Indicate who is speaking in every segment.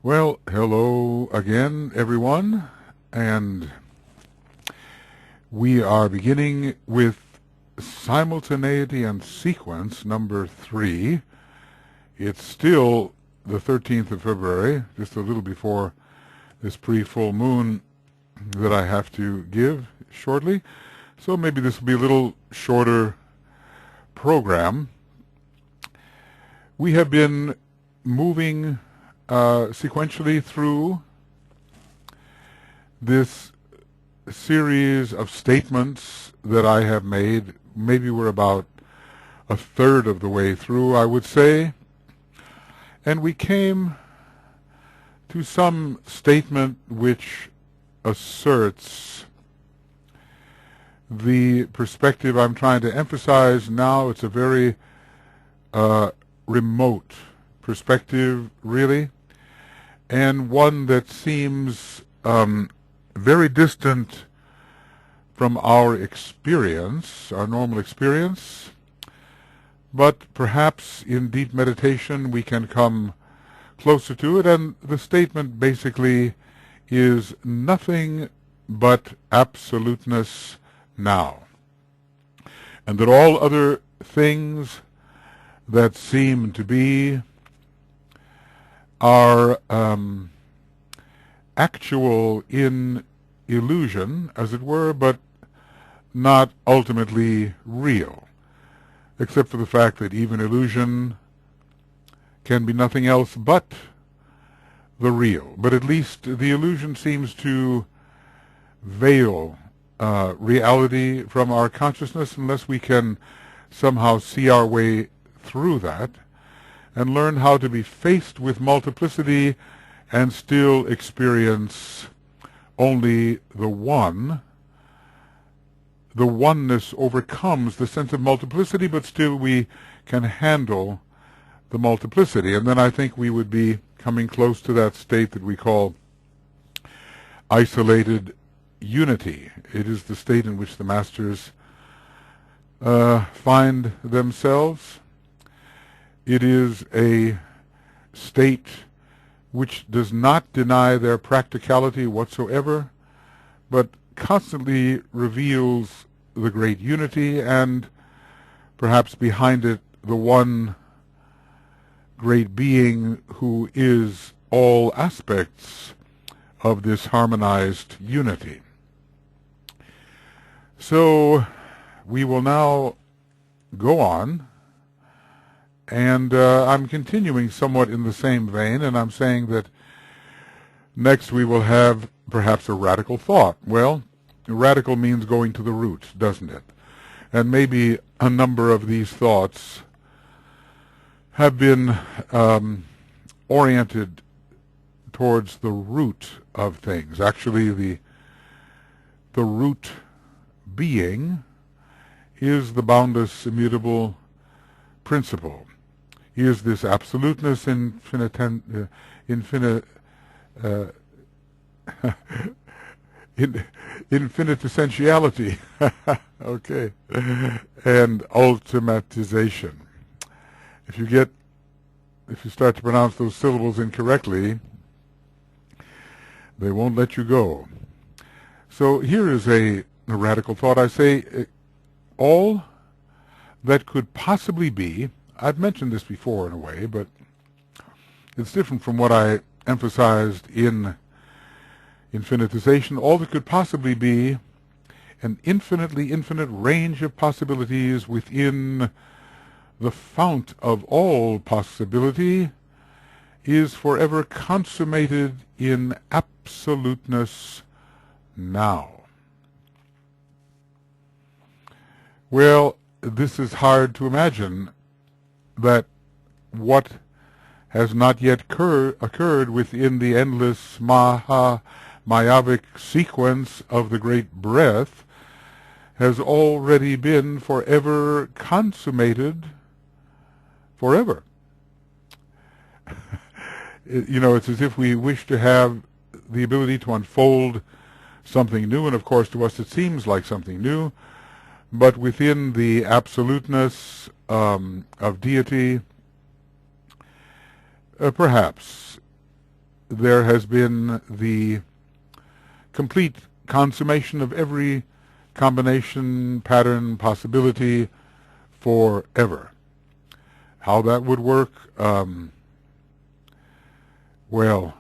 Speaker 1: Well, hello again, everyone, and we are beginning with simultaneity and sequence number 3. It's still the 13th of February, just a little before this pre-full moon that I have to give shortly, so maybe this will be a little shorter program. We have been moving sequentially through this series of statements that I have made. Maybe we're about a third of the way through, I would say, and we came to some statement which asserts the perspective I'm trying to emphasize now. It's a very remote perspective, really, and one that seems very distant from our experience, our normal experience, but perhaps in deep meditation we can come closer to it. And the statement basically is nothing but absoluteness now, and that all other things that seem to be are actual in illusion, as it were, but not ultimately real, except for the fact that even illusion can be nothing else but the real. But at least the illusion seems to veil reality from our consciousness unless we can somehow see our way through that and learn how to be faced with multiplicity and still experience only the one. The oneness overcomes the sense of multiplicity, but still we can handle the multiplicity. And then I think we would be coming close to that state that we call isolated unity. It is the state in which the masters find themselves. It is a state which does not deny their practicality whatsoever, but constantly reveals the great unity, and perhaps behind it the one great being who is all aspects of this harmonized unity. So we will now go on, and I'm continuing somewhat in the same vein, and I'm saying that next we will have perhaps a radical thought. Well, radical means going to the root, doesn't it? And maybe a number of these thoughts have been oriented towards the root of things. Actually, the root being is the boundless, immutable principle. Is this absoluteness, infinitessentiality, okay, and ultimatization. If you start to pronounce those syllables incorrectly, they won't let you go. So here is a radical thought. I say all that could possibly be, I've mentioned this before in a way, but it's different from what I emphasized in infinitization. All that could possibly be an infinite range of possibilities within the fount of all possibility is forever consummated in absoluteness now. Well, this is hard to imagine, that what has not yet occurred within the endless Mayavic sequence of the great breath has already been forever consummated forever. It's as if we wish to have the ability to unfold something new, and of course to us it seems like something new, but within the absoluteness of deity, perhaps there has been the complete consummation of every combination, pattern, possibility forever. How that would work, well,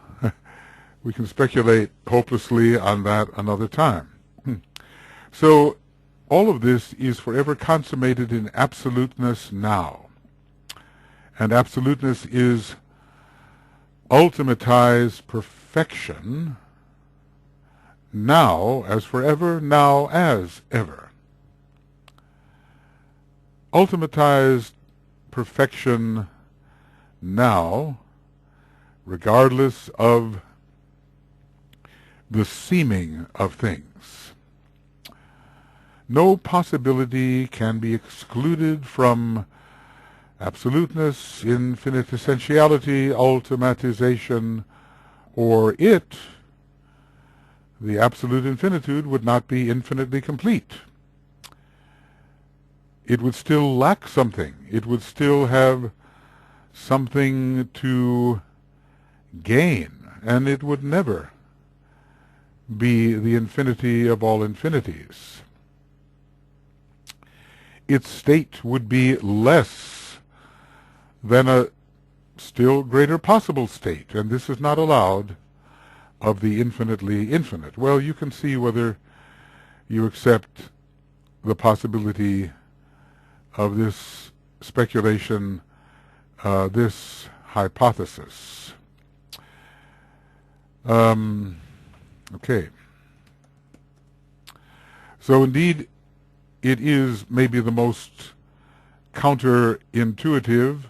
Speaker 1: we can speculate hopelessly on that another time. So all of this is forever consummated in absoluteness now. And absoluteness is ultimatized perfection, now as forever, now as ever. Ultimatized perfection now, regardless of the seeming of things. No possibility can be excluded from absoluteness, infinite essentiality, ultimatization, or it, the absolute infinitude, would not be infinitely complete. It would still lack something. It would still have something to gain, and it would never be the infinity of all infinities. Its state would be less than a still greater possible state, and this is not allowed of the infinitely infinite. Well, you can see whether you accept the possibility of this speculation, this hypothesis. Okay. So indeed, it is maybe the most counterintuitive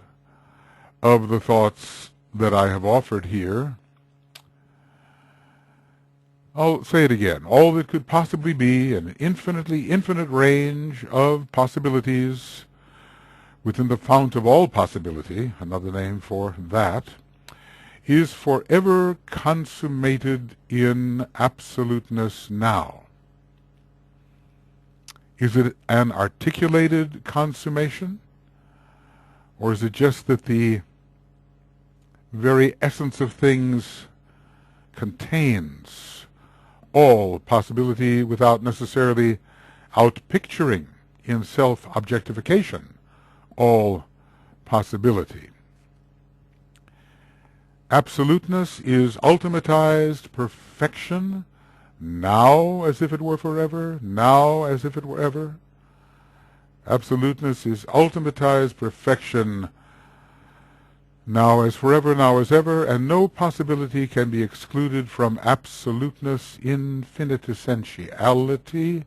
Speaker 1: of the thoughts that I have offered here. I'll say it again. All that could possibly be an infinite range of possibilities within the fount of all possibility, another name for that, is forever consummated in absoluteness now. Is it an articulated consummation? Or is it just that the very essence of things contains all possibility without necessarily outpicturing in self-objectification all possibility? Absoluteness is ultimatized perfection, now as if it were forever, now as if it were ever. Absoluteness is ultimatized perfection, now as forever, now as ever, and no possibility can be excluded from absoluteness, infinite essentiality,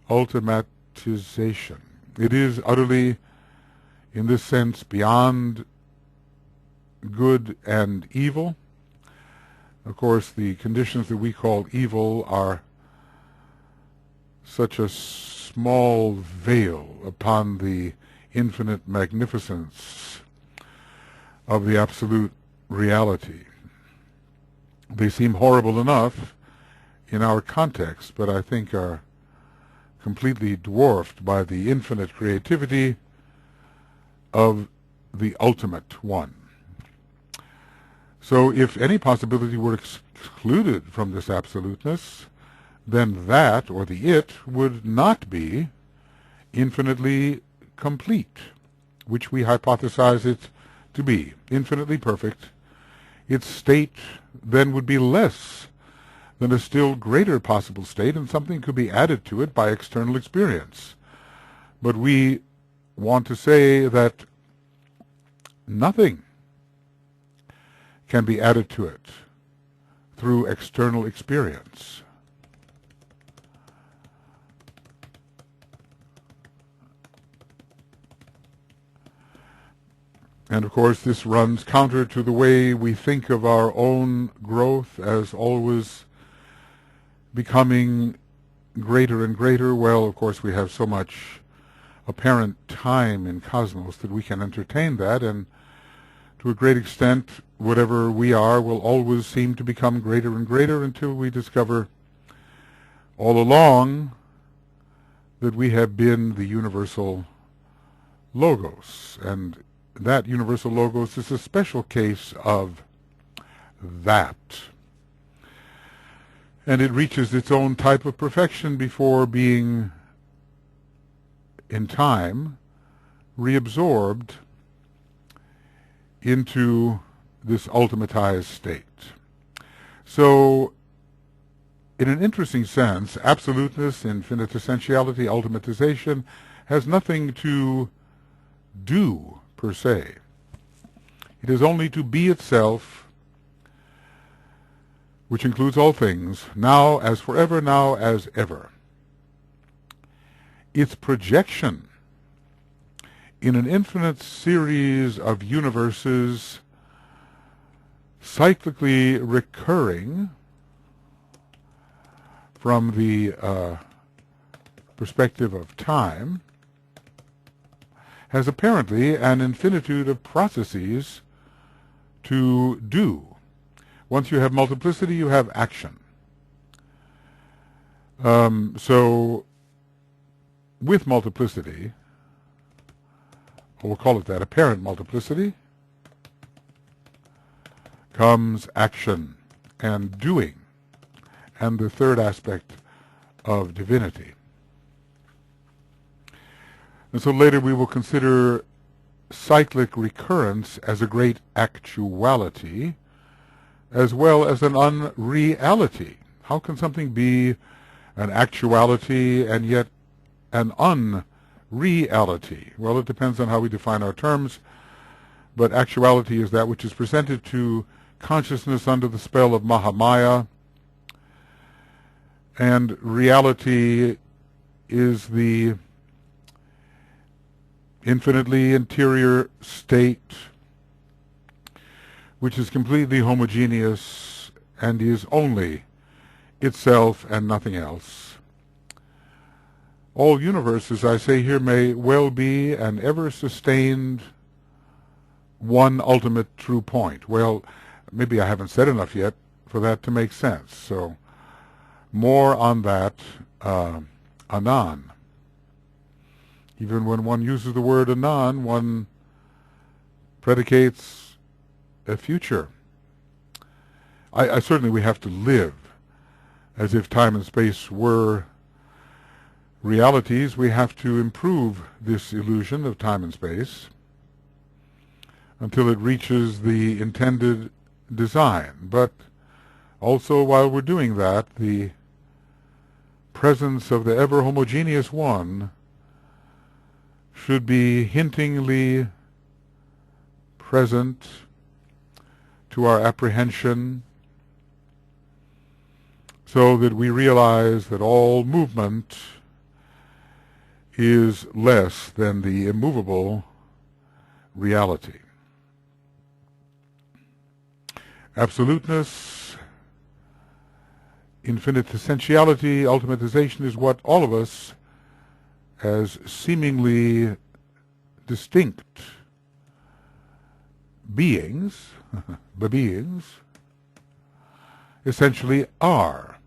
Speaker 1: ultimatization. It is utterly, in this sense, beyond good and evil. Of course, the conditions that we call evil are such a small veil upon the infinite magnificence of the absolute reality. They seem horrible enough in our context, but I think are completely dwarfed by the infinite creativity of the ultimate one. So if any possibility were excluded from this absoluteness, then that, or the it, would not be infinitely complete, which we hypothesize it to be, infinitely perfect. Its state then would be less than a still greater possible state, and something could be added to it by external experience. But we want to say that nothing can be added to it through external experience. And of course, this runs counter to the way we think of our own growth as always becoming greater and greater. Well, of course, we have so much apparent time in cosmos that we can entertain that, and to a great extent, whatever we are will always seem to become greater and greater until we discover all along that we have been the universal logos. And that universal logos is a special case of that. And it reaches its own type of perfection before being, in time, reabsorbed into this ultimatized state. So, in an interesting sense, absoluteness, infinitessentiality, ultimatization has nothing to do, per se. It is only to be itself, which includes all things, now as forever, now as ever. Its projection in an infinite series of universes cyclically recurring from the perspective of time has apparently an infinitude of processes to do. Once you have multiplicity, you have action. So with multiplicity, or we'll call it that, apparent multiplicity, comes action and doing, and the third aspect of divinity. And so later we will consider cyclic recurrence as a great actuality, as well as an unreality. How can something be an actuality and yet an unreality? Well, it depends on how we define our terms, but actuality is that which is presented to consciousness under the spell of Mahamaya, and reality is the infinitely interior state which is completely homogeneous and is only itself and nothing else. All universes, I say here, may well be an ever-sustained one ultimate true point. Well, maybe I haven't said enough yet for that to make sense. So more on that anon. Even when one uses the word anon, one predicates a future. I certainly we have to live as if time and space were realities. We have to improve this illusion of time and space until it reaches the intended design. But also while we're doing that, the presence of the ever homogeneous one should be hintingly present to our apprehension, so that we realize that all movement is less than the immovable reality. Absoluteness, infinite essentiality, ultimatization is what all of us, as seemingly distinct beings, the beings, essentially are.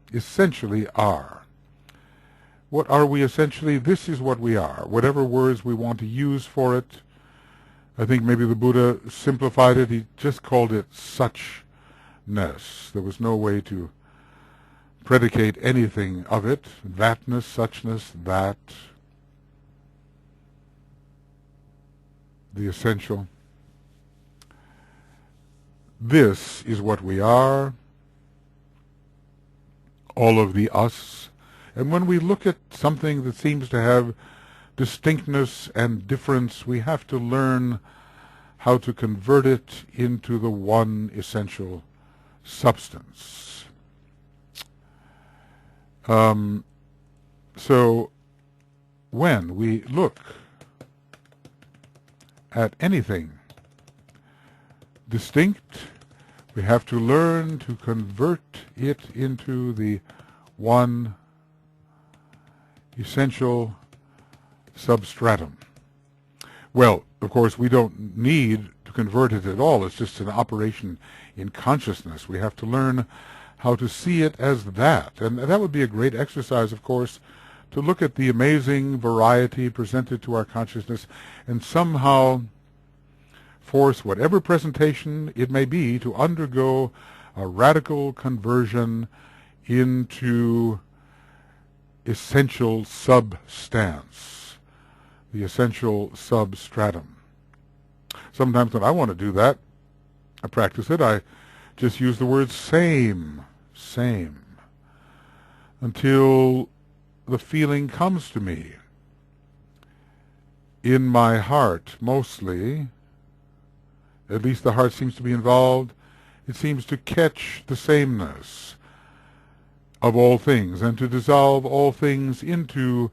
Speaker 1: What are we essentially? This is what we are. Whatever words we want to use for it. I think maybe the Buddha simplified it. He just called it suchness. There was no way to predicate anything of it. Thatness, suchness, that. The essential. This is what we are. All of the us. And when we look at something that seems to have distinctness and difference, we have to learn how to convert it into the one essential substance. So when we look at anything distinct, we have to learn to convert it into the one essential substratum. Well, of course, we don't need to convert it at all. It's just an operation in consciousness. We have to learn how to see it as that. And that would be a great exercise, of course, to look at the amazing variety presented to our consciousness and somehow force whatever presentation it may be to undergo a radical conversion into essential substance, the essential substratum. Sometimes when I want to do that, I practice it, I just use the word same, until the feeling comes to me. In my heart, mostly, at least the heart seems to be involved, it seems to catch the sameness of all things and to dissolve all things into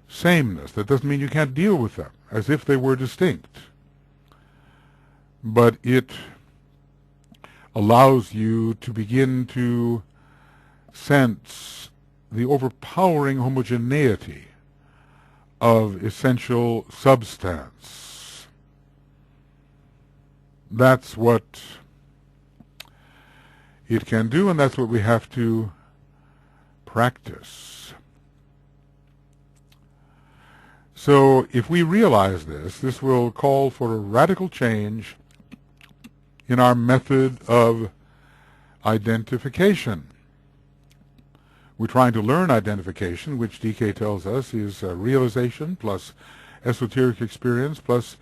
Speaker 1: sameness. That doesn't mean you can't deal with them as if they were distinct, but it allows you to begin to sense the overpowering homogeneity of essential substance. That's what it can do, and that's what we have to practice. So if we realize this will call for a radical change in our method of identification. We're trying to learn identification, which DK tells us is realization plus esoteric experience plus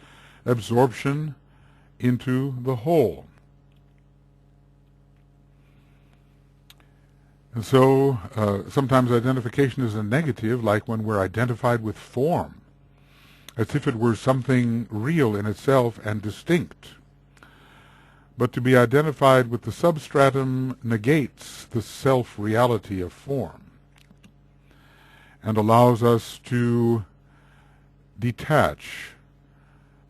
Speaker 1: absorption into the whole. And so sometimes identification is a negative, like when we're identified with form, as if it were something real in itself and distinct. But to be identified with the substratum negates the self-reality of form and allows us to detach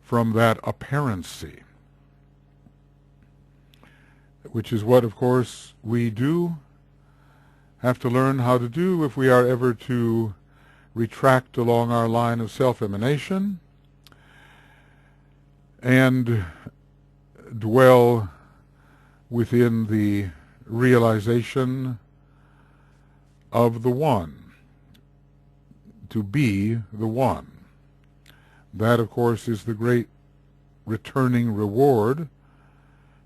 Speaker 1: from that apparency, which is what, of course, we do have to learn how to do if we are ever to retract along our line of self-emanation and dwell within the realization of the One, to be the One. That, of course, is the great returning reward.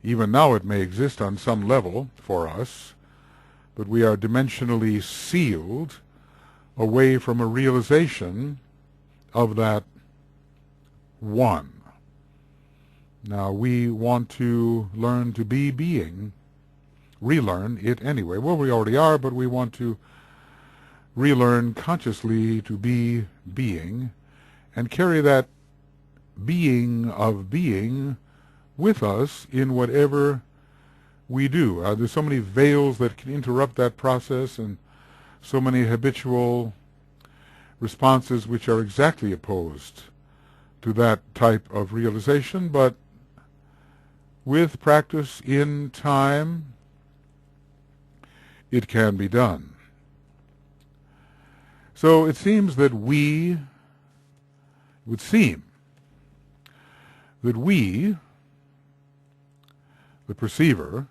Speaker 1: Even now it may exist on some level for us, but we are dimensionally sealed away from a realization of that One. Now, we want to learn to be being, relearn it anyway. Well, we already are, but we want to relearn consciously to be being and carry that being of being with us in whatever we do. There's so many veils that can interrupt that process and so many habitual responses which are exactly opposed to that type of realization, but with practice in time, it can be done. So it seems that it would seem that we, the perceiver,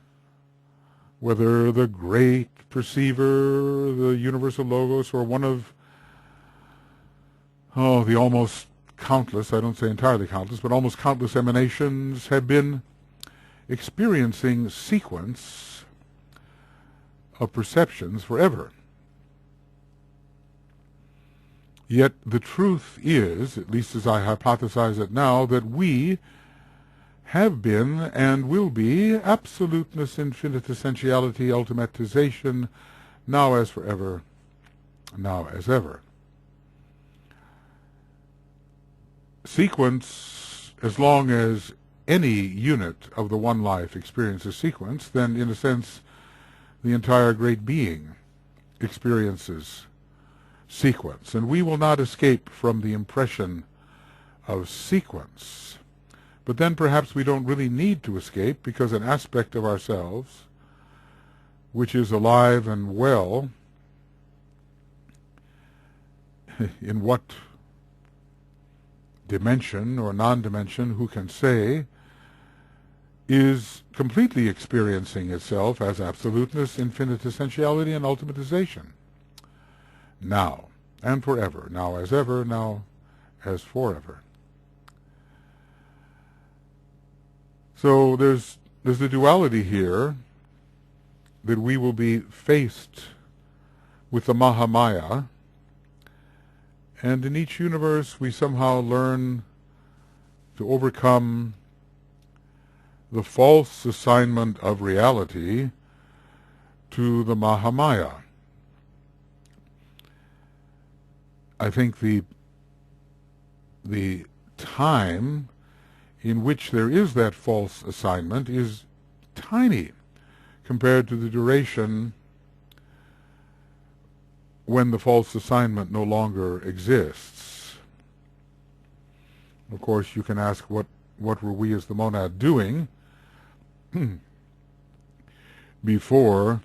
Speaker 1: whether the great perceiver, the universal logos, or one of, the almost countless, I don't say entirely countless, but almost countless emanations have been experiencing sequence of perceptions forever. Yet the truth is, at least as I hypothesize it now, that we have been and will be absoluteness, infinite essentiality, ultimatization, now as forever, now as ever. Sequence, as long as any unit of the one life experiences sequence, then in a sense the entire great being experiences sequence. And we will not escape from the impression of sequence. But then perhaps we don't really need to escape, because an aspect of ourselves which is alive and well, in what dimension or non-dimension, who can say, is completely experiencing itself as absoluteness, infinite essentiality, and ultimatization. Now and forever, now as ever, now as forever. So there's the duality here that we will be faced with the Mahamaya, and in each universe we somehow learn to overcome the false assignment of reality to the Mahamaya. I think the time in which there is that false assignment is tiny compared to the duration when the false assignment no longer exists. Of course, you can ask, what were we as the monad doing before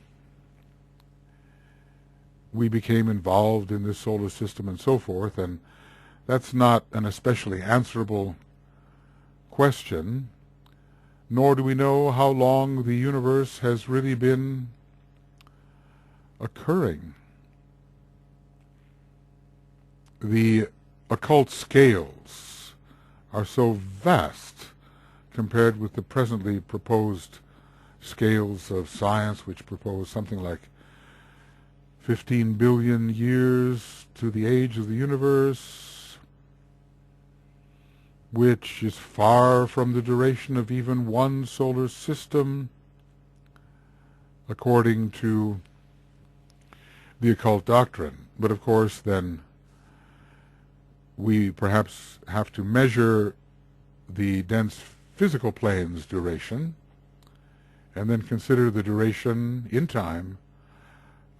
Speaker 1: we became involved in this solar system and so forth, and that's not an especially answerable question, nor do we know how long the universe has really been occurring. The occult scales are so vast compared with the presently proposed scales of science, which propose something like 15 billion years to the age of the universe, which is far from the duration of even one solar system, according to the occult doctrine. But of course, then we perhaps have to measure the dense physical plane's duration, and then consider the duration in time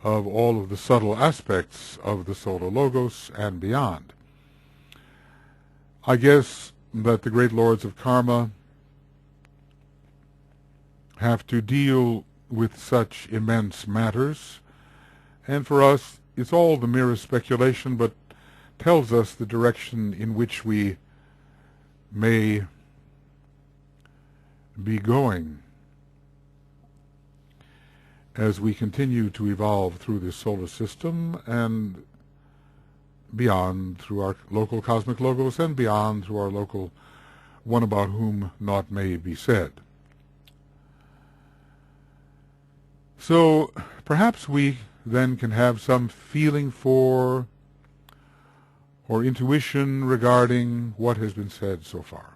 Speaker 1: of all of the subtle aspects of the solar logos and beyond. I guess that the great lords of karma have to deal with such immense matters, and for us it's all the merest speculation, but tells us the direction in which we may be going as we continue to evolve through this solar system and beyond through our local cosmic logos and beyond through our local one about whom naught may be said. So perhaps we then can have some feeling for or intuition regarding what has been said so far.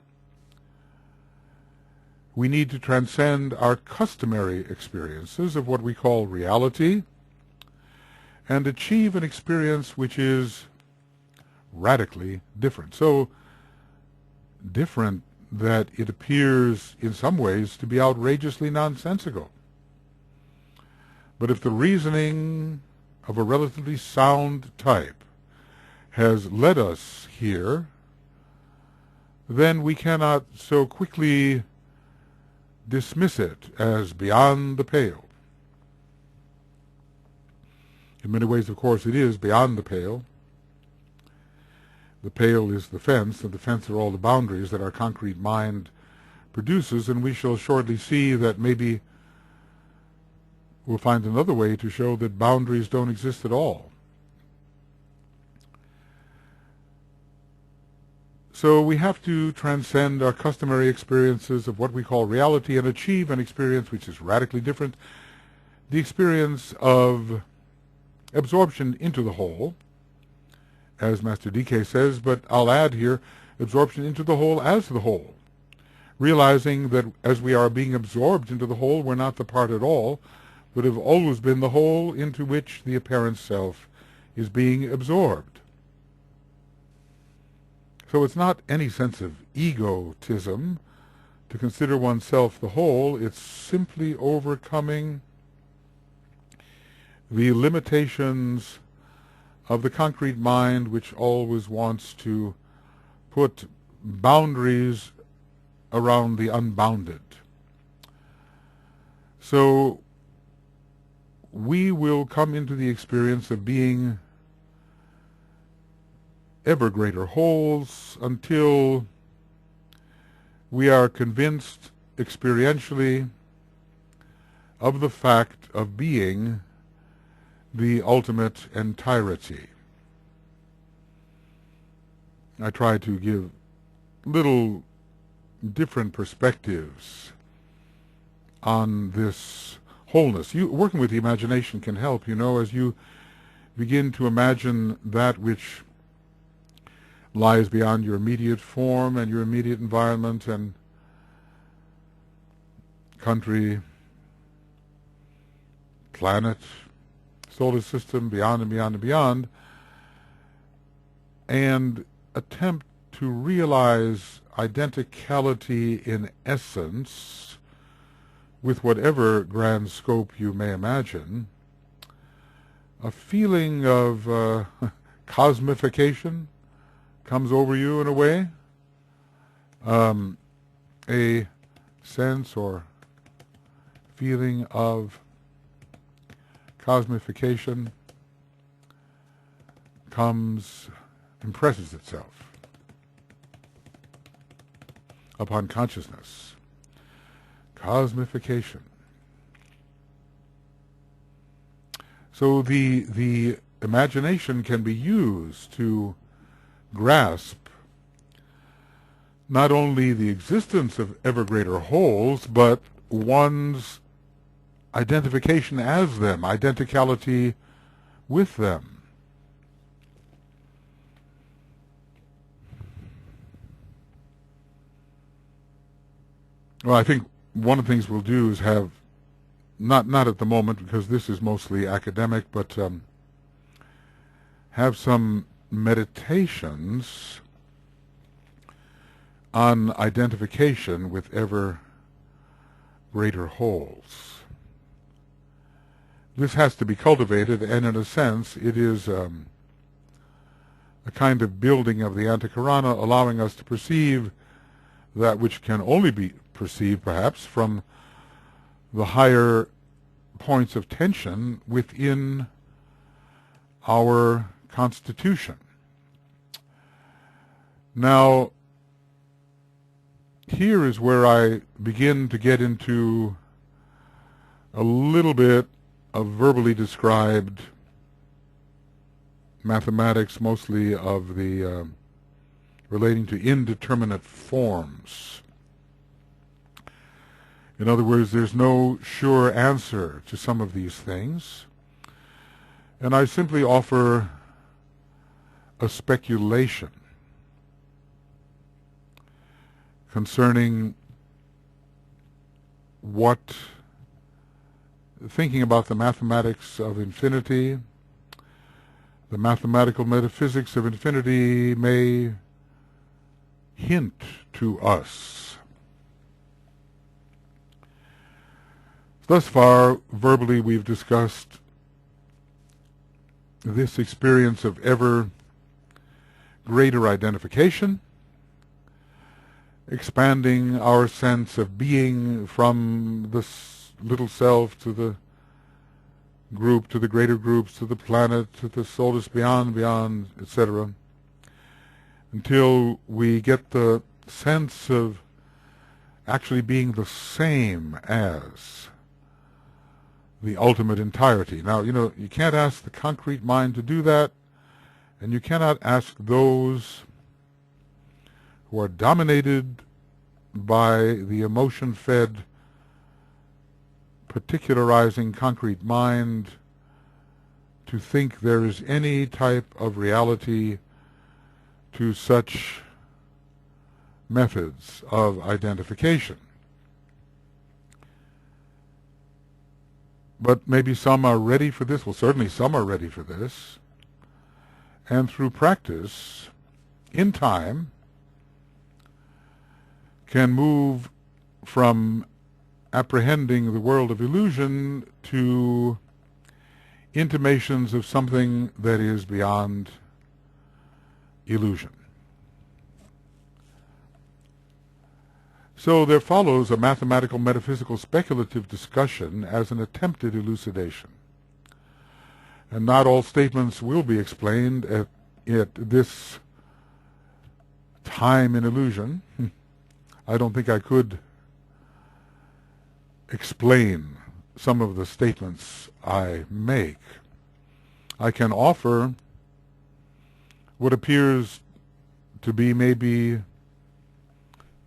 Speaker 1: We need to transcend our customary experiences of what we call reality and achieve an experience which is radically different. So different that it appears in some ways to be outrageously nonsensical. But if the reasoning of a relatively sound type has led us here, then we cannot so quickly dismiss it as beyond the pale. In many ways, of course, it is beyond the pale. The pale is the fence, and the fence are all the boundaries that our concrete mind produces, and we shall shortly see that maybe we'll find another way to show that boundaries don't exist at all. So we have to transcend our customary experiences of what we call reality and achieve an experience which is radically different, the experience of absorption into the whole, as Master DK says, but I'll add here, absorption into the whole as the whole, realizing that as we are being absorbed into the whole, we're not the part at all, but have always been the whole into which the apparent self is being absorbed. So it's not any sense of egotism to consider oneself the whole. It's simply overcoming the limitations of the concrete mind, which always wants to put boundaries around the unbounded. So we will come into the experience of being ever greater wholes until we are convinced experientially of the fact of being the ultimate entirety. I try to give little different perspectives on this wholeness. Working with the imagination can help, as you begin to imagine that which lies beyond your immediate form and your immediate environment and country, planet, solar system, beyond and beyond and beyond, and attempt to realize identicality in essence with whatever grand scope you may imagine, a feeling of cosmification comes over you in a way, a sense or feeling of cosmification impresses itself upon consciousness. Cosmification. So the imagination can be used to grasp not only the existence of ever greater wholes, but one's identification as them, identicality with them. Well, I think one of the things we'll do is have, not at the moment because this is mostly academic, but have some meditations on identification with ever greater wholes. This has to be cultivated, and in a sense it is a kind of building of the antikarana, allowing us to perceive that which can only be perceived perhaps from the higher points of tension within our constitution. Now, here is where I begin to get into a little bit of verbally described mathematics, mostly of the relating to indeterminate forms. In other words, there's no sure answer to some of these things, and I simply offer a speculation concerning thinking about the mathematics of infinity, the mathematical metaphysics of infinity may hint to us. Thus far, verbally, we've discussed this experience of ever greater identification, expanding our sense of being from the little self to the group, to the greater groups, to the planet, to the solis beyond, etc., until we get the sense of actually being the same as the ultimate entirety. Now, you can't ask the concrete mind to do that, and you cannot ask those who are dominated by the emotion-fed, particularizing concrete mind to think there is any type of reality to such methods of identification. But maybe some are ready for this. Well, certainly some are ready for this. And through practice, in time, can move from apprehending the world of illusion to intimations of something that is beyond illusion. So there follows a mathematical, metaphysical, speculative discussion as an attempted elucidation. And not all statements will be explained at this time in illusion. I don't think I could explain some of the statements I make. I can offer what appears to be maybe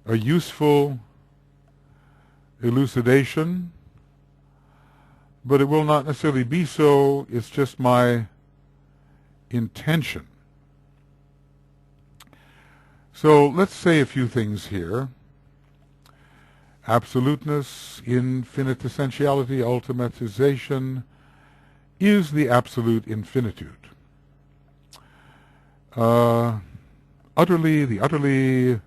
Speaker 1: a useful elucidation but it will not necessarily be so. It's just my intention. So let's say a few things here. Absoluteness, infinitessentiality, ultimatization is the absolute infinitude. The utterly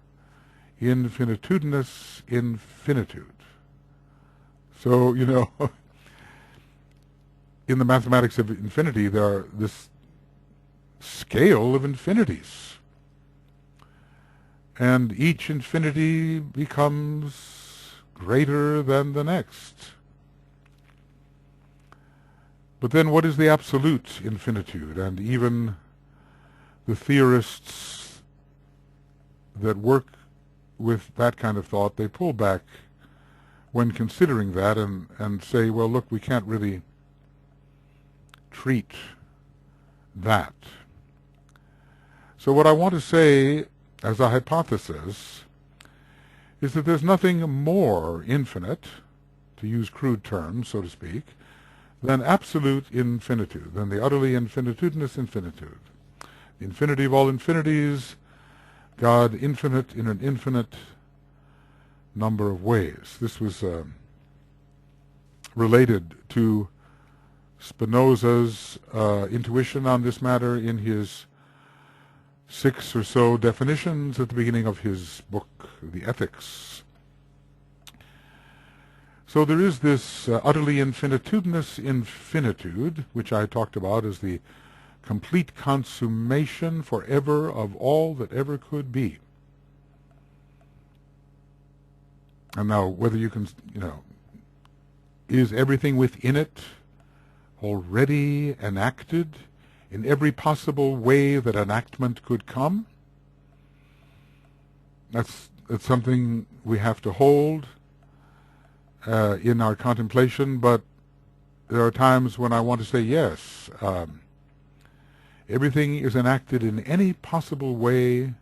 Speaker 1: infinitudinous infinitude. So, in the mathematics of infinity, there are this scale of infinities. And each infinity becomes greater than the next. But then what is the absolute infinitude? And even the theorists that work with that kind of thought, they pull back when considering that and say, well, look, we can't really treat that. So what I want to say as a hypothesis is that there's nothing more infinite, to use crude terms, so to speak, than absolute infinitude, than the utterly infinitudinous infinitude. The infinity of all infinities, God infinite in an infinite number of ways. This was related to Spinoza's intuition on this matter in his 6 or so definitions at the beginning of his book, The Ethics. So there is this utterly infinitudinous infinitude, which I talked about as the complete consummation forever of all that ever could be. And now, whether you can, is everything within it already enacted in every possible way that enactment could come? That's something we have to hold in our contemplation, but there are times when I want to say yes. Everything is enacted in any possible way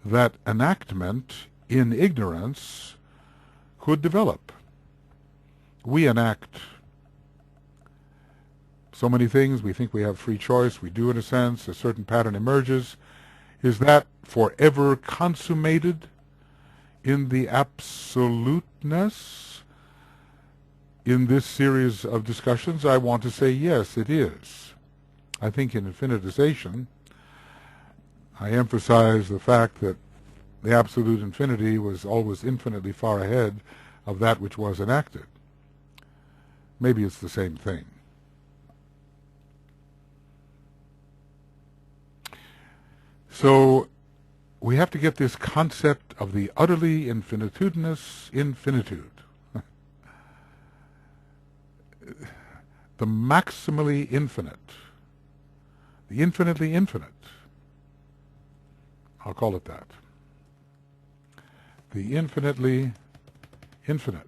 Speaker 1: that enactment in ignorance could develop. We enact so many things. We think we have free choice. We do in a sense. A certain pattern emerges. Is that forever consummated in the absoluteness? In this series of discussions, I want to say yes, it is. I think in infinitization, I emphasize the fact that the absolute infinity was always infinitely far ahead of that which was enacted. Maybe it's the same thing. So we have to get this concept of the utterly infinitudinous infinitude. The maximally infinite. The infinitely infinite. I'll call it that. The infinitely infinite.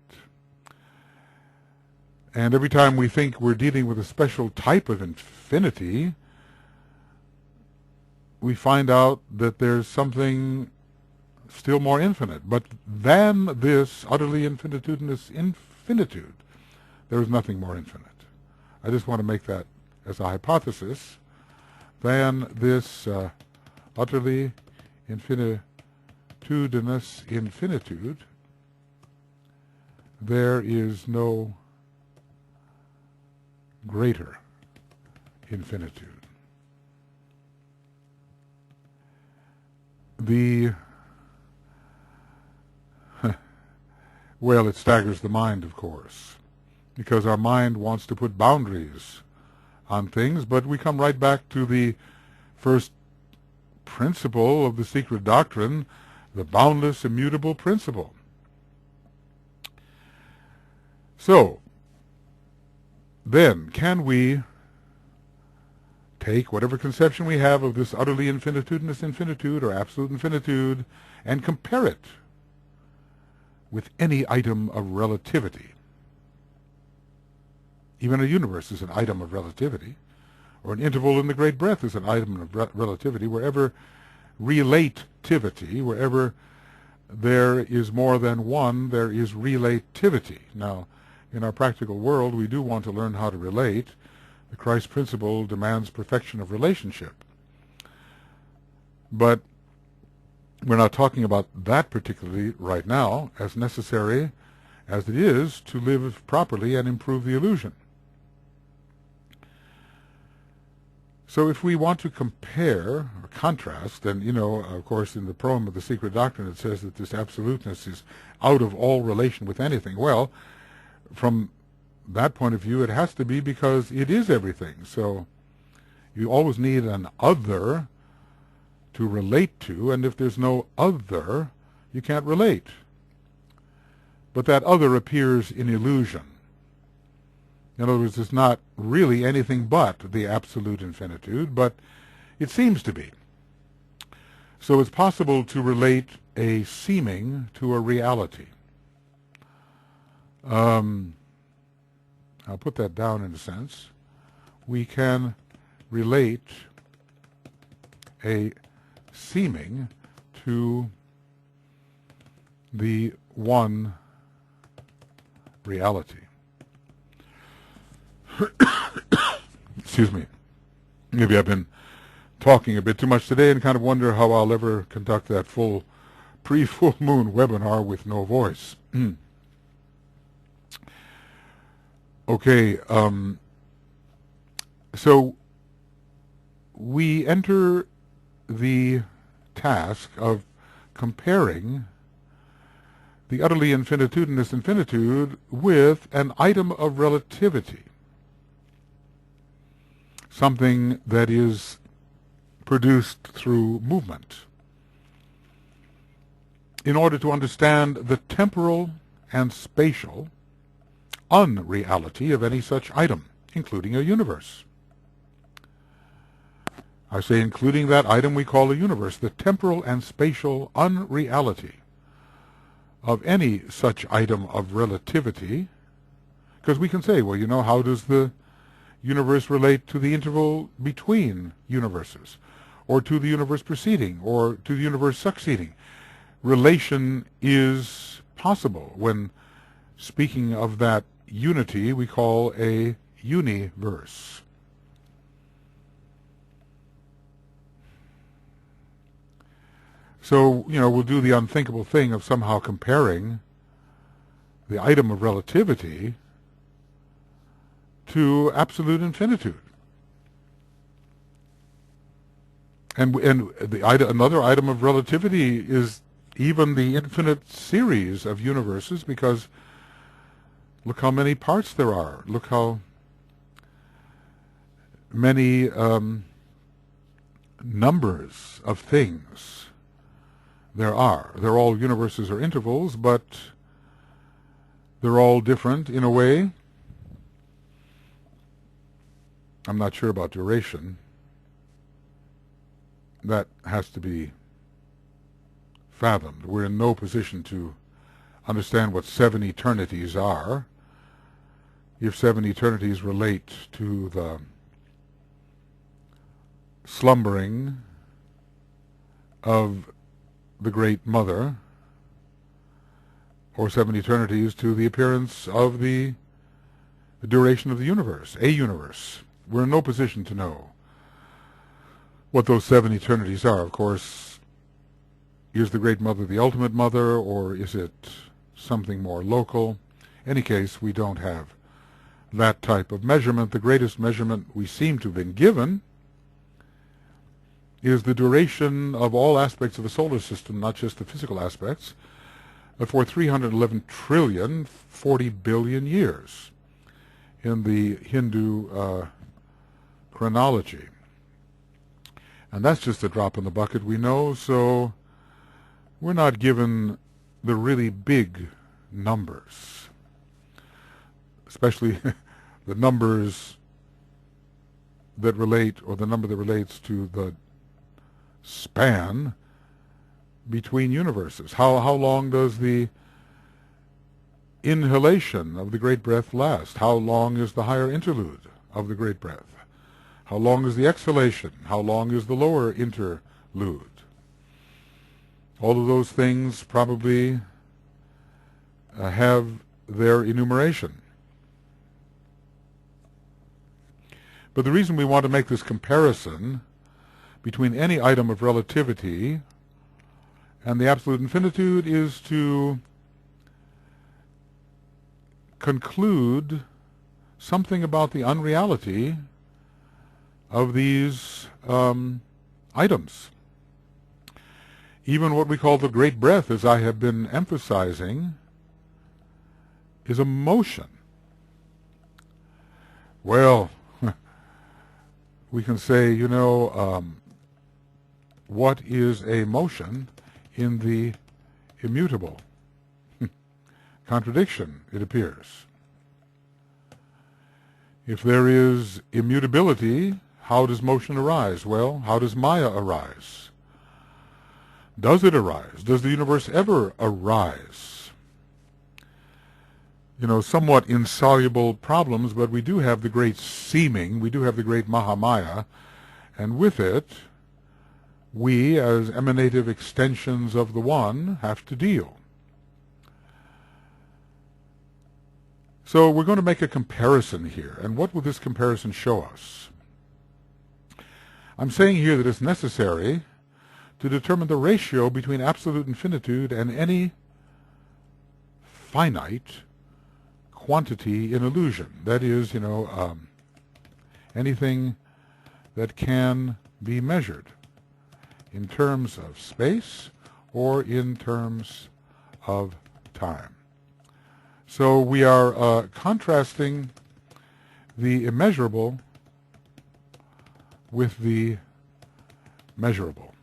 Speaker 1: And every time we think we're dealing with a special type of infinity, we find out that there's something still more infinite. But than this utterly infinitudinous infinitude, there is nothing more infinite. I just want to make that as a hypothesis. Than this utterly infinitudinous infinitude, there is no greater infinitude. Well, it staggers the mind, of course, because our mind wants to put boundaries on things, but we come right back to the first principle of the secret doctrine, the boundless, immutable principle. So, then, can we take whatever conception we have of this utterly infinitudinous infinitude or absolute infinitude and compare it with any item of relativity? Even a universe is an item of relativity, or an interval in the great breadth is an item of relativity. Wherever relativity, wherever there is more than one, there is relativity. Now, in our practical world, we do want to learn how to relate. The Christ principle demands perfection of relationship. But we're not talking about that particularly right now, as necessary as it is to live properly and improve the illusion. So if we want to compare or contrast, and of course in the poem of the Secret Doctrine it says that this absoluteness is out of all relation with anything. Well, from that point of view it has to be, because it is everything. So you always need an other to relate to, and if there's no other, you can't relate. But that other appears in illusion. In other words, it's not really anything but the absolute infinitude, but it seems to be. So it's possible to relate a seeming to a reality. I'll put that down in a sense. We can relate a seeming to the one reality. Excuse me. Maybe I've been talking a bit too much today and kind of wonder how I'll ever conduct that pre-full moon webinar with no voice. Okay, so we enter the task of comparing the utterly infinitudinous infinitude with an item of relativity, something that is produced through movement, in order to understand the temporal and spatial unreality of any such item, including a universe. I say including that item we call a universe, the temporal and spatial unreality of any such item of relativity, because we can say, well, how does the universe relate to the interval between universes, or to the universe preceding, or to the universe succeeding? Relation is possible. When speaking of that unity, we call a universe. So, we'll do the unthinkable thing of somehow comparing the item of relativity to absolute infinitude. And another item of relativity is even the infinite series of universes, because look how many parts there are. Look how many numbers of things there are. They're all universes or intervals, but they're all different in a way. I'm not sure about duration. That has to be fathomed. We're in no position to understand what 7 eternities are. If 7 eternities relate to the slumbering of the Great Mother, or 7 eternities to the appearance of the duration of the universe, a universe. We're in no position to know what those 7 eternities are. Of course, is the Great Mother the ultimate mother, or is it something more local? In any case, we don't have that type of measurement. The greatest measurement we seem to have been given is the duration of all aspects of the solar system, not just the physical aspects, for 311 trillion, 40 billion years in the Hindu chronology. And that's just a drop in the bucket, we know, so we're not given the really big numbers, especially the numbers that relate, or the number that relates to the span between universes. How long does the inhalation of the great breath last? How long is the higher interlude of the great breath? How long is the exhalation? How long is the lower interlude? All of those things probably have their enumeration. But the reason we want to make this comparison between any item of relativity and the absolute infinitude is to conclude something about the unreality of these items. Even what we call the great breath, as I have been emphasizing, is a motion. Well, we can say, what is a motion in the immutable? Contradiction, it appears. If there is immutability, how does motion arise? Well, how does Maya arise? Does it arise? Does the universe ever arise? Somewhat insoluble problems, but we do have the great seeming, we do have the great Mahamaya, and with it, we, as emanative extensions of the One, have to deal. So we're going to make a comparison here, and what will this comparison show us? I'm saying here that it's necessary to determine the ratio between absolute infinitude and any finite quantity in illusion. That is, anything that can be measured in terms of space or in terms of time. So we are contrasting the immeasurable with the measurable.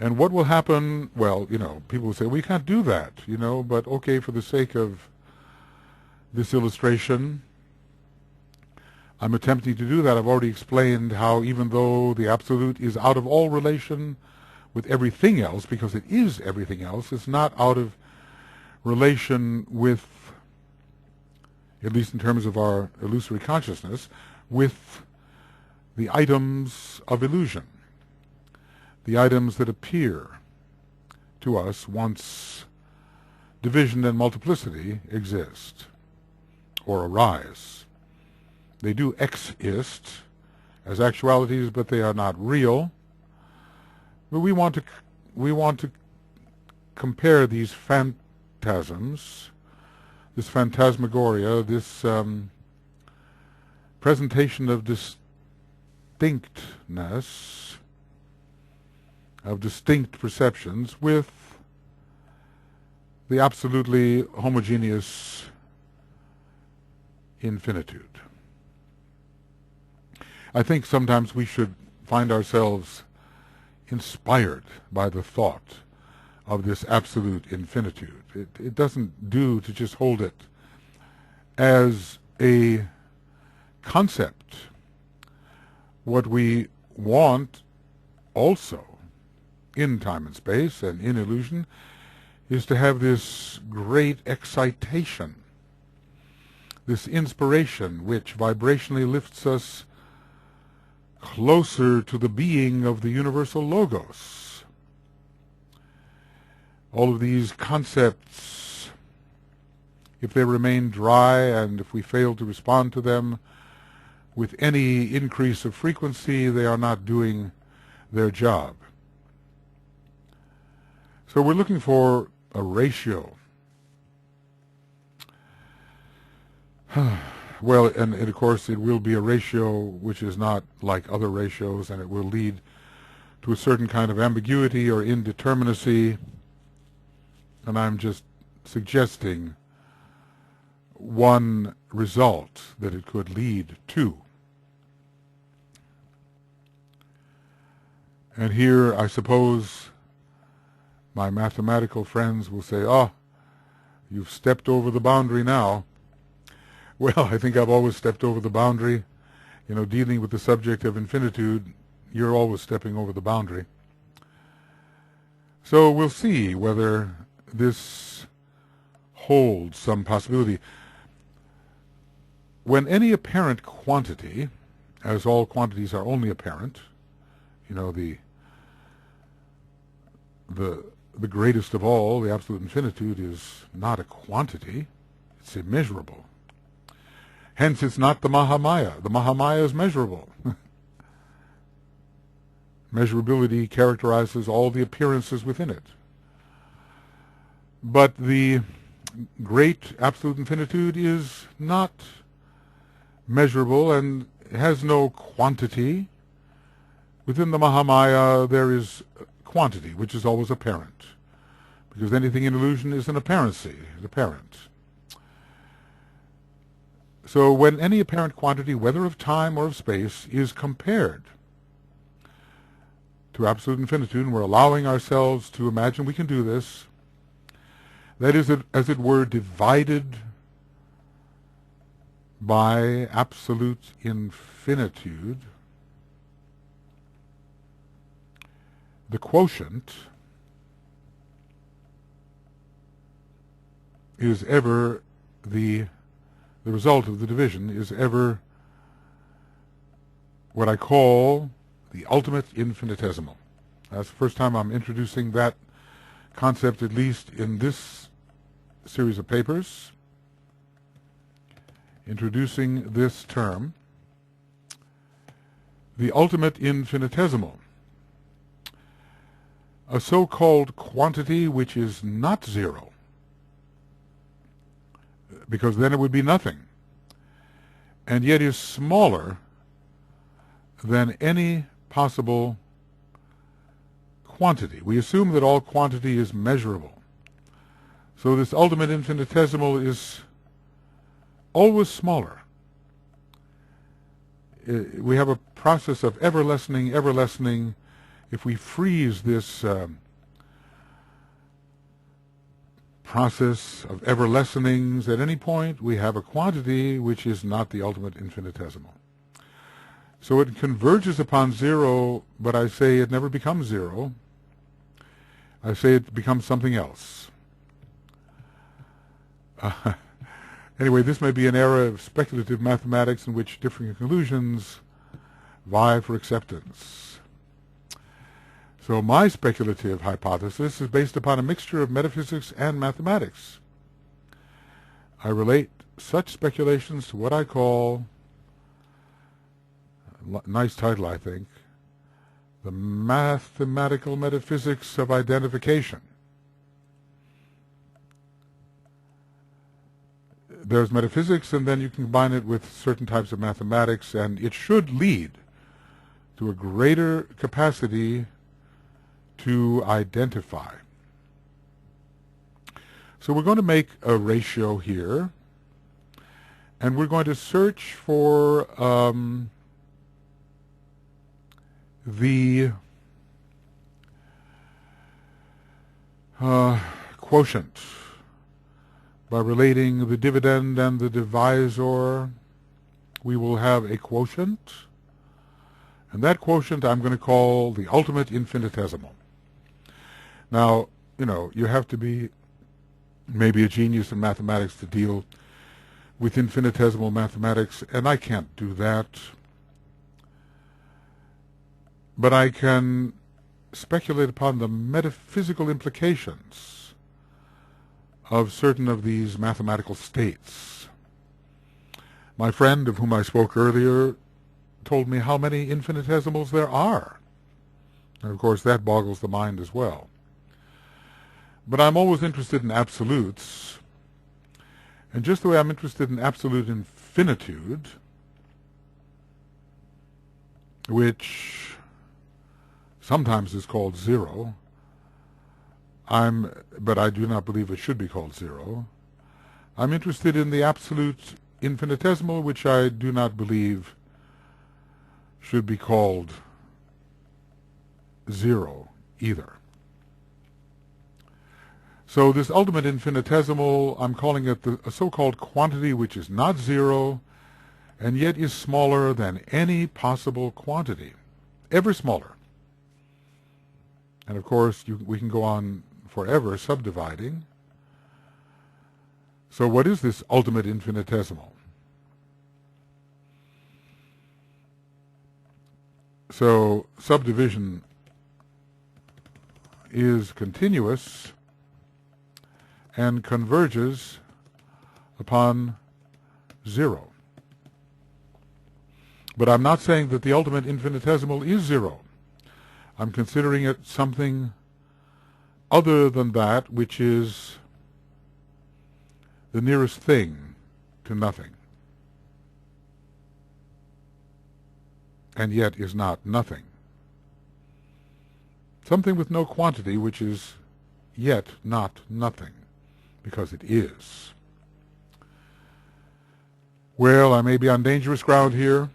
Speaker 1: And what will happen, well, people will say, we can't do that, but okay, for the sake of this illustration, I'm attempting to do that. I've already explained how even though the absolute is out of all relation with everything else, because it is everything else, it's not out of relation with, at least in terms of our illusory consciousness, with the items of illusion, the items that appear to us once division and multiplicity exist or arise. They do exist as actualities, but they are not real. But we want to compare these phantasms, this phantasmagoria, this presentation of distinctness, of distinct perceptions, with the absolutely homogeneous infinitude. I think sometimes we should find ourselves inspired by the thought of this absolute infinitude. It doesn't do to just hold it as a concept. What we want also in time and space and in illusion is to have this great excitation, this inspiration which vibrationally lifts us closer to the being of the universal logos. All of these concepts, if they remain dry and if we fail to respond to them with any increase of frequency, they are not doing their job. So we're looking for a ratio. Well, and of course it will be a ratio which is not like other ratios, and it will lead to a certain kind of ambiguity or indeterminacy, and I'm just suggesting one result that it could lead to. And here, I suppose, my mathematical friends will say, "Oh, you've stepped over the boundary now." Well, I think I've always stepped over the boundary. Dealing with the subject of infinitude, you're always stepping over the boundary. So we'll see whether this holds some possibility. When any apparent quantity, as all quantities are only apparent, the greatest of all, the absolute infinitude, is not a quantity, it's immeasurable. Hence, it's not the Mahamaya. The Mahamaya is measurable. Measurability characterizes all the appearances within it. But the great absolute infinitude is not measurable and has no quantity. Within the Mahamaya there is quantity, which is always apparent, because anything in illusion is an apparency, is apparent. So when any apparent quantity, whether of time or of space, is compared to absolute infinitude, and we're allowing ourselves to imagine we can do this, that is, as it were, divided by absolute infinitude, the quotient is ever the result of the division is ever what I call the ultimate infinitesimal. That's the first time I'm introducing that concept, at least in this series of papers, introducing this term, the ultimate infinitesimal, a so-called quantity which is not zero, because then it would be nothing, and yet is smaller than any possible quantity. We assume that all quantity is measurable. So this ultimate infinitesimal is always smaller. We have a process of ever lessening, ever lessening. If we freeze this process of ever lessenings at any point, we have a quantity which is not the ultimate infinitesimal. So it converges upon zero, but I say it never becomes zero. I say it becomes something else. Anyway, this may be an era of speculative mathematics in which differing conclusions vie for acceptance. So my speculative hypothesis is based upon a mixture of metaphysics and mathematics. I relate such speculations to what I call, nice title I think, the mathematical metaphysics of identification. There's metaphysics, and then you can combine it with certain types of mathematics, and it should lead to a greater capacity to identify. So we're going to make a ratio here, and we're going to search for the quotient by relating the dividend and the divisor. We will have a quotient, and that quotient I'm going to call the ultimate infinitesimal. Now, you have to be maybe a genius in mathematics to deal with infinitesimal mathematics, and I can't do that. But I can speculate upon the metaphysical implications of certain of these mathematical states. My friend, of whom I spoke earlier, told me how many infinitesimals there are. And of course, that boggles the mind as well. But I'm always interested in absolutes. And just the way I'm interested in absolute infinitude, which sometimes is called zero, but I do not believe it should be called zero. I'm interested in the absolute infinitesimal, which I do not believe should be called zero either. So this ultimate infinitesimal, I'm calling it a so-called quantity which is not zero and yet is smaller than any possible quantity, ever smaller. And of course, we can go on forever subdividing. So what is this ultimate infinitesimal? So subdivision is continuous and converges upon zero. But I'm not saying that the ultimate infinitesimal is zero. I'm considering it something other than that which is the nearest thing to nothing, and yet is not nothing. Something with no quantity which is yet not nothing, because it is. Well, I may be on dangerous ground here,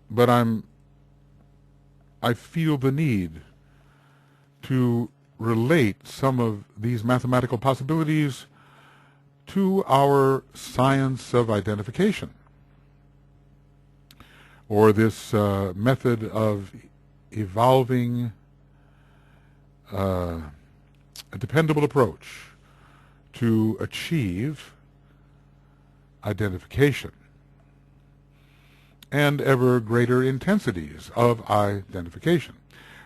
Speaker 1: but I feel the need to relate some of these mathematical possibilities to our science of identification, or this method of evolving a dependable approach to achieve identification and ever greater intensities of identification.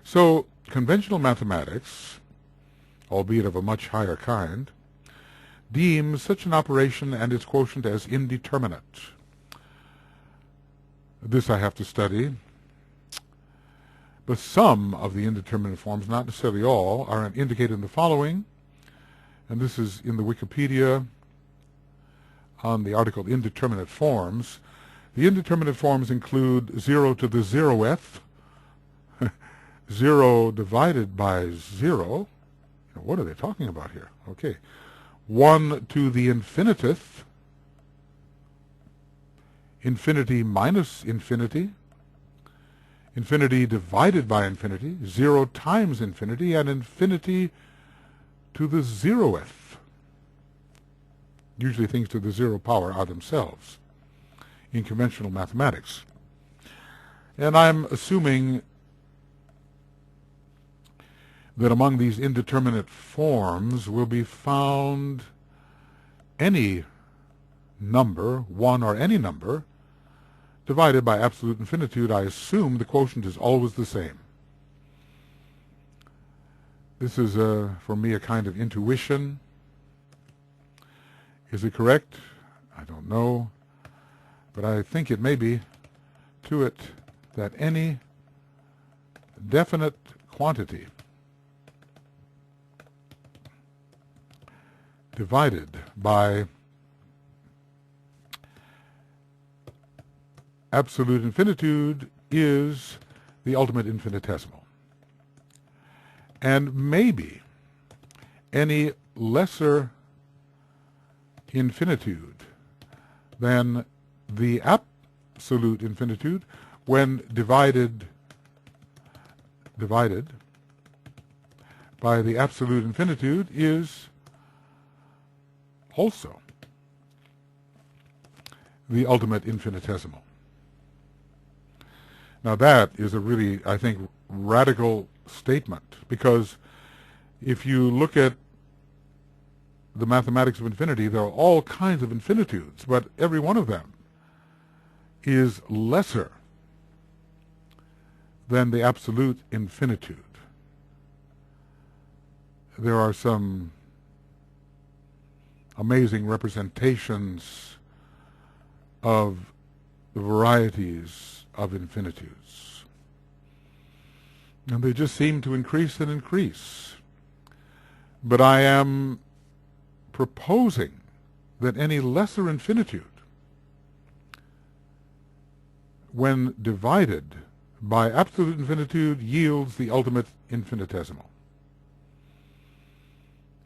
Speaker 1: So conventional mathematics, albeit of a much higher kind, deems such an operation and its quotient as indeterminate. This I have to study, but some of the indeterminate forms, not necessarily all, are indicated in the following, and this is in the Wikipedia on the article Indeterminate Forms. The indeterminate forms include 0 to the 0th, 0 divided by 0. What are they talking about here? Okay. 1 to the infiniteth, infinity minus infinity, infinity divided by infinity, 0 times infinity, and infinity to the 0th. Usually things to the 0 power are themselves in conventional mathematics. And I'm assuming that among these indeterminate forms will be found any number, one or any number, divided by absolute infinitude. I assume the quotient is always the same. This is, for me, a kind of intuition. Is it correct? I don't know. But I think it may be to it that any definite quantity divided by absolute infinitude is the ultimate infinitesimal. And maybe any lesser infinitude than the absolute infinitude, when divided by the absolute infinitude, is also the ultimate infinitesimal. Now that is a really, I think, radical statement, because if you look at the mathematics of infinity, there are all kinds of infinitudes, but every one of them is lesser than the absolute infinitude. There are some amazing representations of the varieties of infinitudes, and they just seem to increase and increase. But I am proposing that any lesser infinitude, when divided by absolute infinitude, yields the ultimate infinitesimal.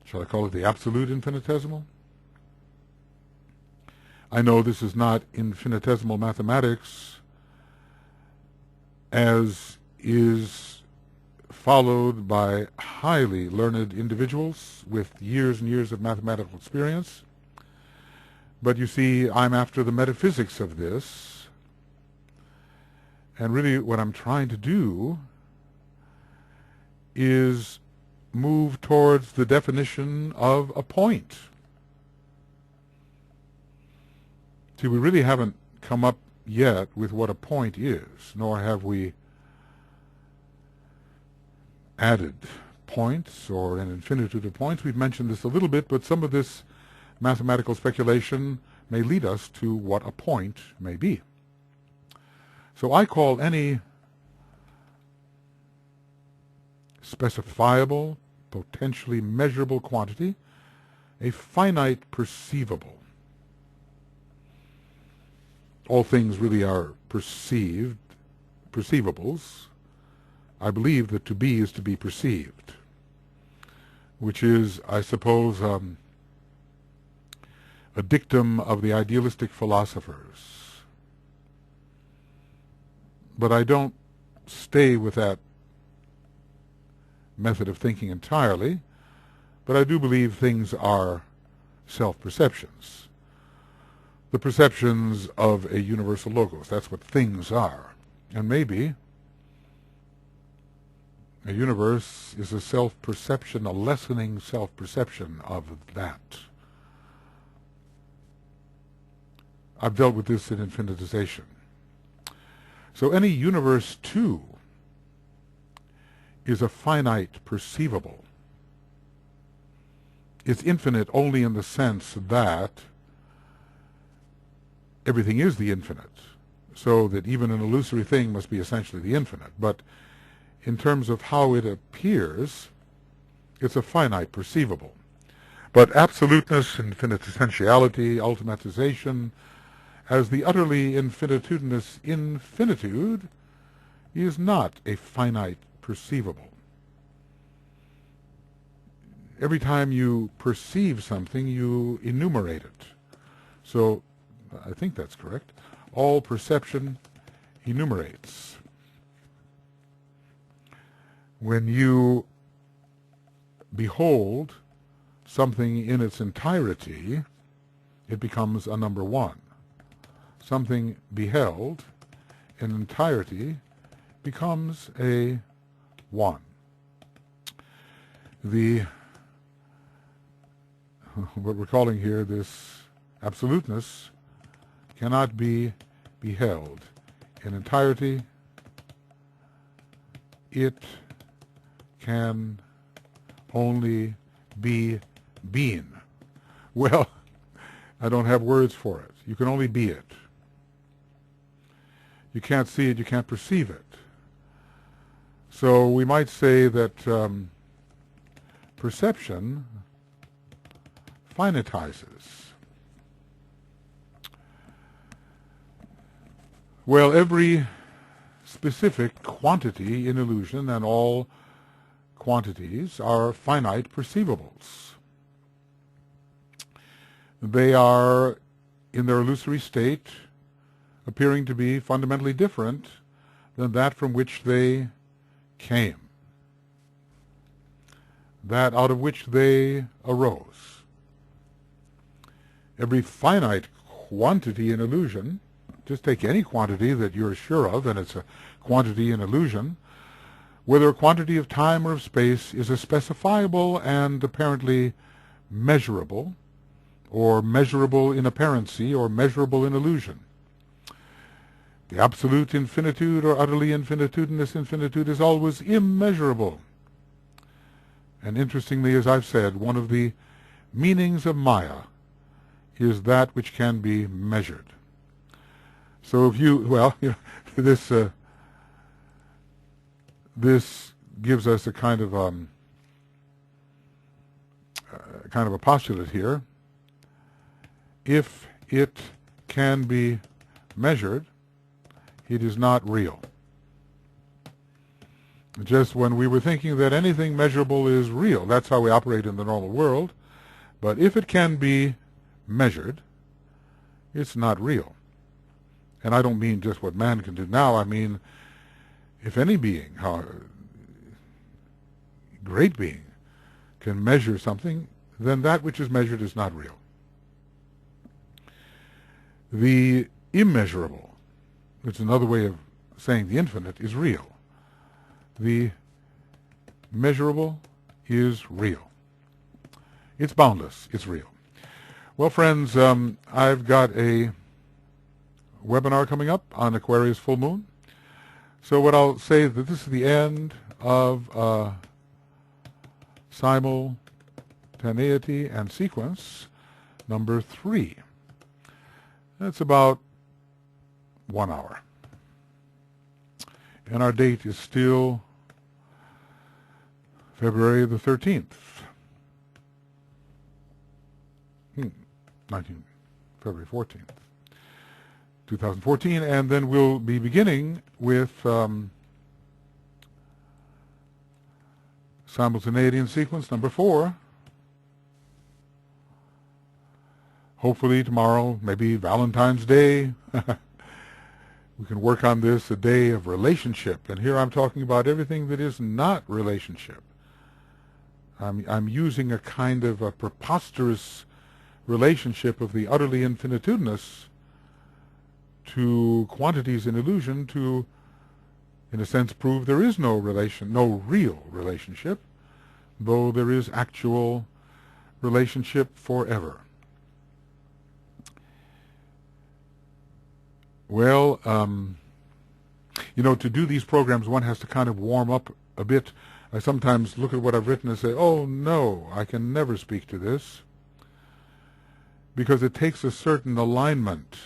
Speaker 1: Shall I call it the absolute infinitesimal? I know this is not infinitesimal mathematics as is followed by highly learned individuals with years and years of mathematical experience. But you see, I'm after the metaphysics of this, and really what I'm trying to do is move towards the definition of a point. See, we really haven't come up yet with what a point is, nor have we added points or an infinitude of points. We've mentioned this a little bit, but some of this mathematical speculation may lead us to what a point may be. So I call any specifiable, potentially measurable quantity a finite perceivable. All things really are perceivables. I believe that to be is to be perceived, which is, I suppose, a dictum of the idealistic philosophers. But I don't stay with that method of thinking entirely, but I do believe things are self-perceptions. The perceptions of a universal logos. That's what things are. And maybe a universe is a self-perception, a lessening self-perception of that. I've dealt with this in infinitization. So any universe, too, is a finite perceivable. It's infinite only in the sense that everything is the infinite, so that even an illusory thing must be essentially the infinite. But in terms of how it appears, it's a finite perceivable. But absoluteness, infinitessentiality, ultimatization, as the utterly infinitudinous infinitude, is not a finite perceivable. Every time you perceive something, you enumerate it. So I think that's correct. All perception enumerates. When you behold something in its entirety, it becomes a number one. Something beheld in entirety becomes a one. What we're calling here, this absoluteness, cannot be beheld in entirety. It can only be being. Well, I don't have words for it. You can only be it. You can't see it, you can't perceive it. So we might say that perception finitizes. Well, every specific quantity in illusion and all quantities are finite perceivables. They are, in their illusory state, appearing to be fundamentally different than that from which they came, that out of which they arose. Every finite quantity in illusion, just take any quantity that you're sure of, and it's a quantity in illusion, whether a quantity of time or of space, is a specifiable and apparently measurable, or measurable in apparency, or measurable in illusion. The absolute infinitude or utterly infinitudinous infinitude is always immeasurable. And interestingly, as I've said, one of the meanings of Maya is that which can be measured. So if you, well, you know, this gives us a kind of a postulate here. If it can be measured, it is not real. Just when we were thinking that anything measurable is real, that's how we operate in the normal world. But if it can be measured, it's not real. And I don't mean just what man can do now. I mean, if any being, great being, can measure something, then that which is measured is not real. The immeasurable, which is another way of saying the infinite, is real. The measurable is real. It's boundless. It's real. Well, friends, I've got a webinar coming up on Aquarius full moon. So what I'll say is that this is the end of simultaneity and sequence number 3. That's about 1 hour. And our date is still February the 13th. February 14th, 2014. And then we'll be beginning with Simultaneity in sequence number 4. Hopefully tomorrow, maybe Valentine's Day, we can work on this, a day of relationship. And here I'm talking about everything that is not relationship. I'm using a kind of a preposterous relationship of the utterly infinitudinous to quantities in illusion to, in a sense, prove there is no real relationship, though there is actual relationship forever. Well, to do these programs, one has to kind of warm up a bit. I sometimes look at what I've written and say, oh, no, I can never speak to this, because it takes a certain alignment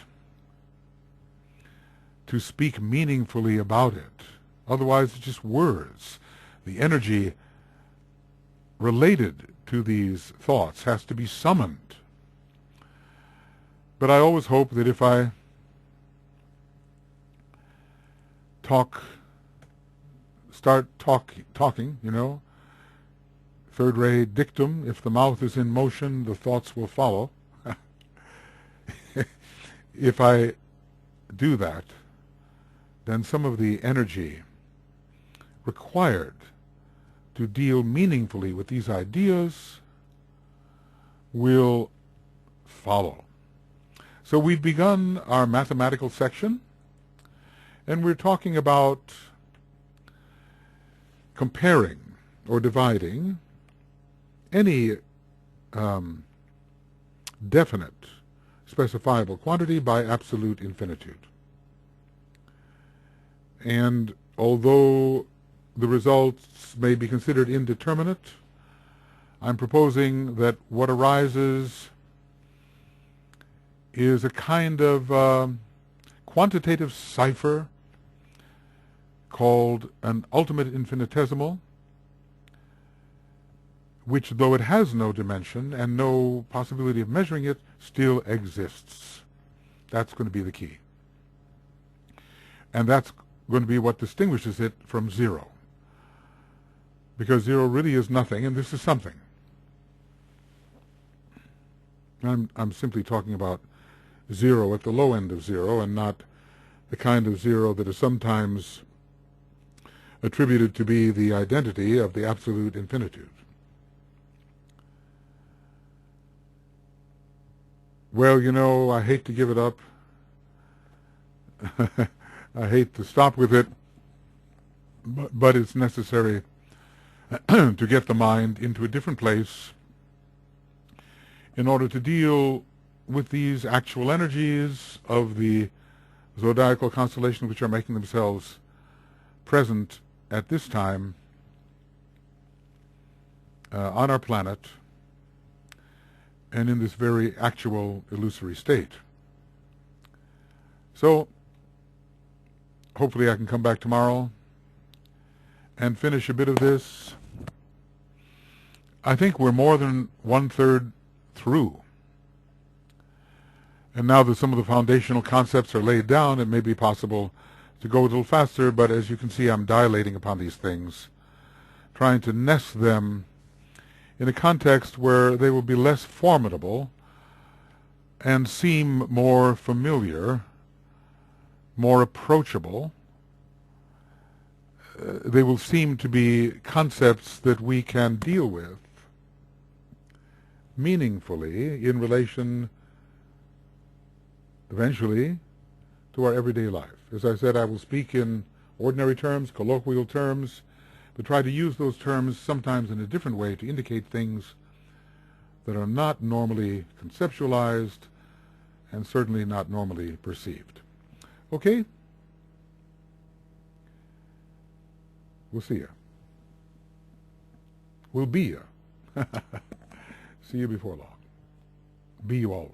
Speaker 1: to speak meaningfully about it. Otherwise, it's just words. The energy related to these thoughts has to be summoned. But I always hope that if I start talking, third-rate dictum, if the mouth is in motion, the thoughts will follow. If I do that, then some of the energy required to deal meaningfully with these ideas will follow. So we've begun our mathematical section, and we're talking about comparing or dividing any definite specifiable quantity by absolute infinitude. And although the results may be considered indeterminate, I'm proposing that what arises is a kind of quantitative cipher called an ultimate infinitesimal, which, though it has no dimension and no possibility of measuring it, still exists. That's going to be the key. And that's going to be what distinguishes it from zero. Because zero really is nothing, and this is something. I'm simply talking about zero at the low end of zero, and not the kind of zero that is sometimes attributed to be the identity of the absolute infinitude. Well, I hate to give it up. I hate to stop with it, but it's necessary to get the mind into a different place in order to deal with these actual energies of the zodiacal constellations which are making themselves present at this time on our planet and in this very actual illusory state. So hopefully I can come back tomorrow and finish a bit of this. I think we're more than 1/3 through. And now that some of the foundational concepts are laid down, it may be possible to go a little faster, but as you can see, I'm dilating upon these things, trying to nest them in a context where they will be less formidable and seem more familiar, more approachable. They will seem to be concepts that we can deal with meaningfully in relation, eventually, to our everyday life. As I said, I will speak in ordinary terms, colloquial terms, but try to use those terms sometimes in a different way to indicate things that are not normally conceptualized and certainly not normally perceived. Okay? We'll see you. We'll be you. See you before long. Be you always.